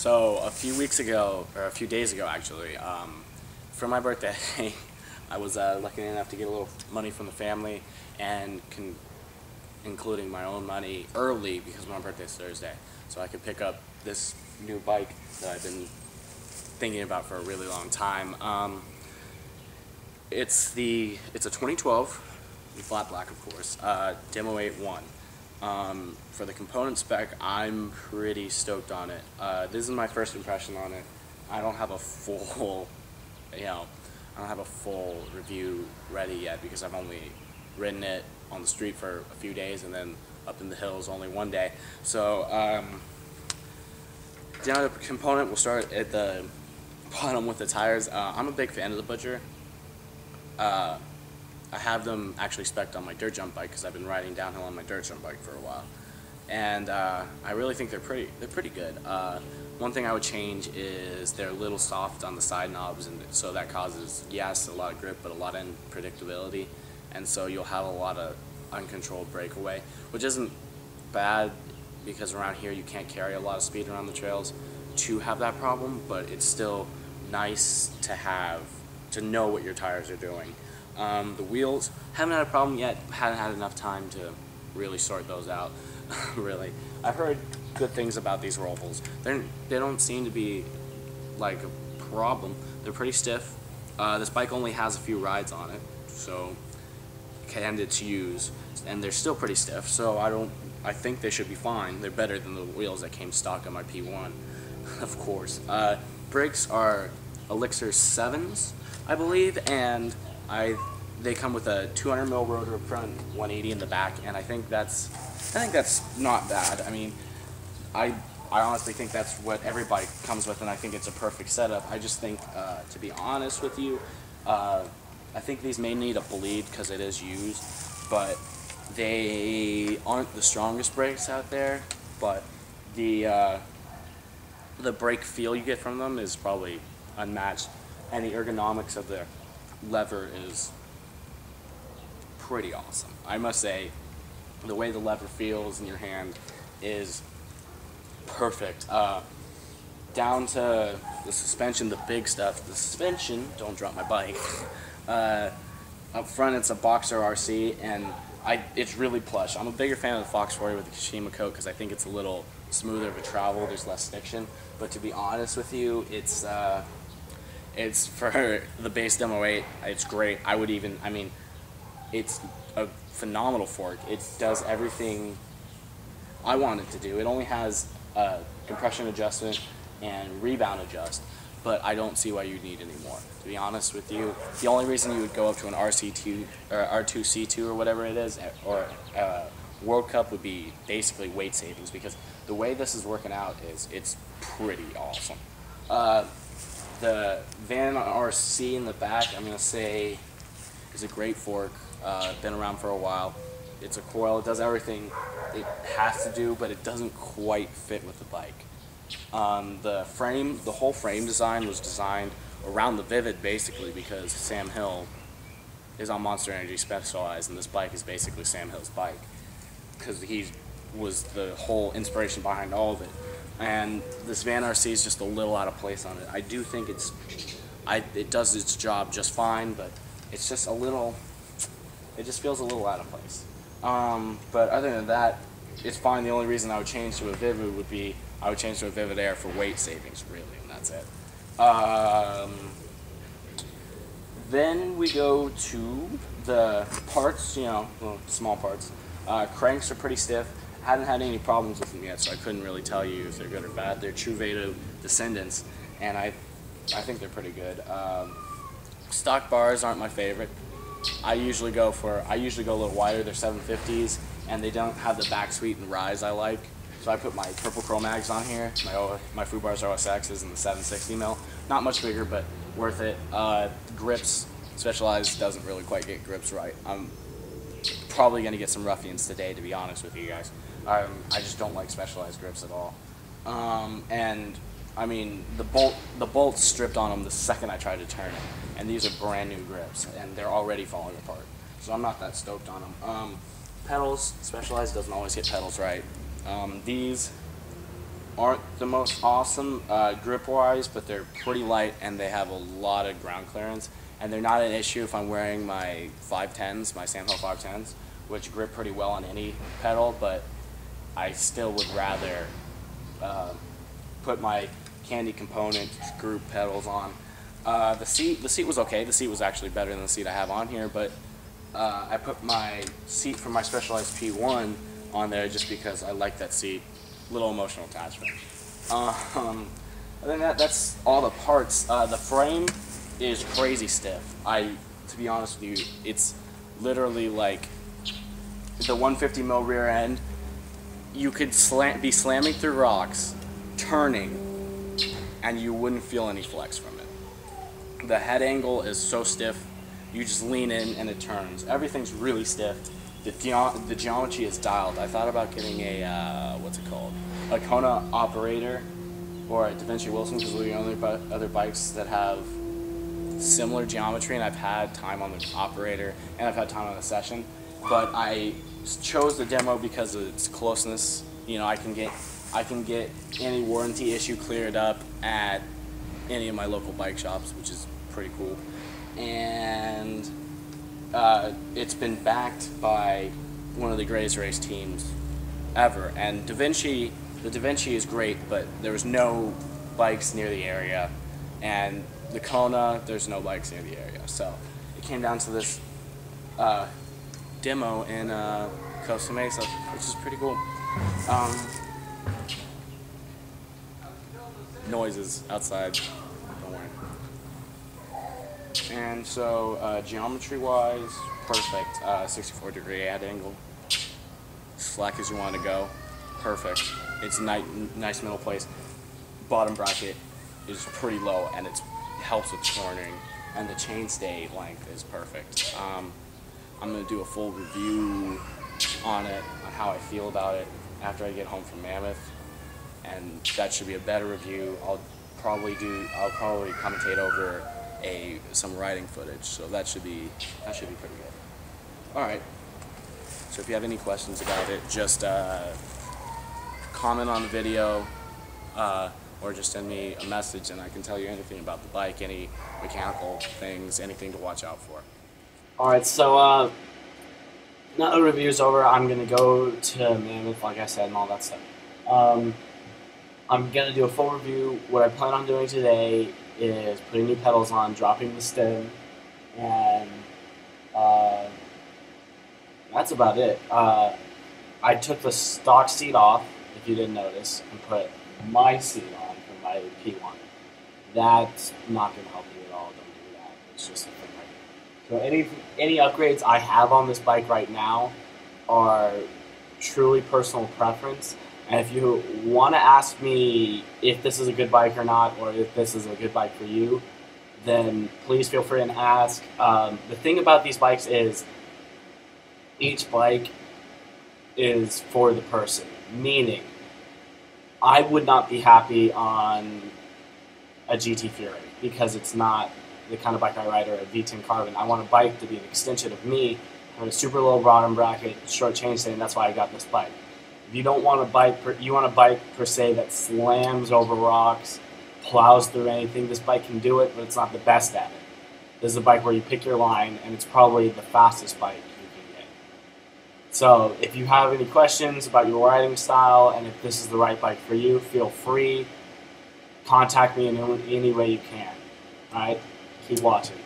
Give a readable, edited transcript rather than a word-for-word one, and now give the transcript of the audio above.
So a few weeks ago, or a few days ago actually, for my birthday, I was lucky enough to get a little money from the family and including my own money early because my birthday is Thursday. So I could pick up this new bike that I've been thinking about for a really long time. It's a 2012, flat black of course, Demo 8.1. For the component spec, I'm pretty stoked on it. This is my first impression on it. I don't have a full, I don't have a full review ready yet because I've only ridden it on the street for a few days and then up in the hills only one day. So, down to the component, we'll start at the bottom with the tires. I'm a big fan of the Butcher. I have them actually spec'd on my dirt jump bike because I've been riding downhill on my dirt jump bike for a while, and I really think they're pretty good. One thing I would change is they're a little soft on the side knobs, and so that causes, yes, a lot of grip, but a lot of unpredictability, and so you'll have a lot of uncontrolled breakaway, which isn't bad because around here you can't carry a lot of speed around the trails to have that problem, but it's still nice to know what your tires are doing. The wheels, haven't had a problem yet, haven't had enough time to really sort those out, really. I've heard good things about these Robles. They don't seem to be like a problem. They're pretty stiff. This bike only has a few rides on it, so candid to use, and they're still pretty stiff, so I think they should be fine. They're better than the wheels that came stock on my P1, of course. Brakes are Elixir 7s, I believe, and they come with a 200 mil rotor up front, 180 in the back, and I think that's not bad. I mean, I honestly think that's what every bike comes with, and I think it's a perfect setup. I just think, to be honest with you, I think these may need a bleed because it is used, but they aren't the strongest brakes out there. But the brake feel you get from them is probably unmatched, and the ergonomics of the lever is pretty awesome. I must say, the way the lever feels in your hand is perfect. Down to the suspension, the big stuff. The suspension, don't drop my bike. Up front, it's a Boxer RC, and it's really plush. I'm a bigger fan of the Fox 40 with the Kashima coat because I think it's a little smoother of a travel. There's less stiction. But to be honest with you, it's for the base Demo 8, it's great. It's a phenomenal fork. It does everything I want it to do. It only has a compression adjustment and rebound adjust, but I don't see why you need any more. To be honest with you, the only reason you would go up to an RC2 or R2C2 or whatever it is, or World Cup, would be basically weight savings, because the way this is working out is it's pretty awesome. The Van RC in the back, I'm going to say, is a great fork. Been around for a while. It's a coil. It does everything it has to do, but it doesn't quite fit with the bike. The whole frame design was designed around the Vivid, basically, because Sam Hill is on Monster Energy Specialized, and this bike is basically Sam Hill's bike, because he was the whole inspiration behind all of it. And this Van RC is just a little out of place on it. I do think it does its job just fine, but it's just it just feels a little out of place. But other than that, it's fine. The only reason I would change to a Vivid would be I would change to a Vivid Air for weight savings, really, and that's it. Then we go to the parts, small parts. Cranks are pretty stiff. Hadn't had any problems with them yet, so I couldn't really tell you if they're good or bad. They're Truvado Descendants, and I think they're pretty good. Stock bars aren't my favorite. I usually go a little wider. They're 750s, and they don't have the back sweep and rise I like. So I put my purple Chromags on here. My Fubars OSXs and the 760 mil. Not much bigger, but worth it. Grips, Specialized doesn't really quite get grips right. I'm probably gonna get some ruffians today, to be honest with you guys. I just don't like Specialized grips at all. And I mean, the bolts stripped on them the second I tried to turn it, and these are brand new grips, and they're already falling apart. So I'm not that stoked on them. Pedals, Specialized doesn't always get pedals right. These aren't the most awesome grip-wise, but they're pretty light and they have a lot of ground clearance. And they're not an issue if I'm wearing my 510s, my Sandhill 510s, which grip pretty well on any pedal, but I still would rather put my Candy Component group pedals on. The seat was okay. The seat was actually better than the seat I have on here, but I put my seat from my Specialized P1 on there just because I like that seat. Little emotional attachment. Other than that, that's all the parts. The frame is crazy stiff. To be honest with you, it's literally like the 150 mil rear end. You could be slamming through rocks, turning, and you wouldn't feel any flex from it. The head angle is so stiff, you just lean in and it turns. Everything's really stiff. The geometry is dialed. I thought about getting a, what's it called? A Kona Operator or a DaVinci Wilson, because they're the only other bikes that have similar geometry, and I've had time on the Operator and I've had time on the Session. But I chose the Demo because of its closeness. You know, I can get any warranty issue cleared up at any of my local bike shops, which is pretty cool. And it's been backed by one of the greatest race teams ever. And the DaVinci is great, but there was no bikes near the area, and the Kona, there's no bikes near the area. So it came down to this Demo in Costa Mesa, which is pretty cool. Noises outside, don't worry. And so geometry-wise, perfect. 64-degree add angle, slack as you want to go, perfect. It's nice middle place. Bottom bracket is pretty low, and it helps with cornering, and the chainstay length is perfect. I'm going to do a full review on it, on how I feel about it after I get home from Mammoth, and that should be a better review. I'll probably commentate over some riding footage, so that should be pretty good. All right. So if you have any questions about it, just comment on the video, or just send me a message, and I can tell you anything about the bike, any mechanical things, anything to watch out for. Alright, so now the review's over, I'm going to go to Mammoth, like I said, and all that stuff. I'm going to do a full review. What I plan on doing today is putting new pedals on, dropping the stem, and that's about it. I took the stock seat off, if you didn't notice, and put my seat on for my P1. That's not going to help you at all. Don't do that. It's just a thing right now. So any upgrades I have on this bike right now are truly personal preference. And if you want to ask me if this is a good bike or not, or if this is a good bike for you, then please feel free and ask. The thing about these bikes is each bike is for the person, meaning I would not be happy on a GT Fury because it's not the kind of bike I ride, or a V10 Carbon. I want a bike to be an extension of me, with a super low bottom bracket, short chainstay, and that's why I got this bike. If you don't want a bike, you want a bike per se that slams over rocks, plows through anything. This bike can do it, but it's not the best at it. This is a bike where you pick your line, and it's probably the fastest bike you can get. So if you have any questions about your riding style and if this is the right bike for you, feel free. Contact me in any way you can. All right? Keep watching.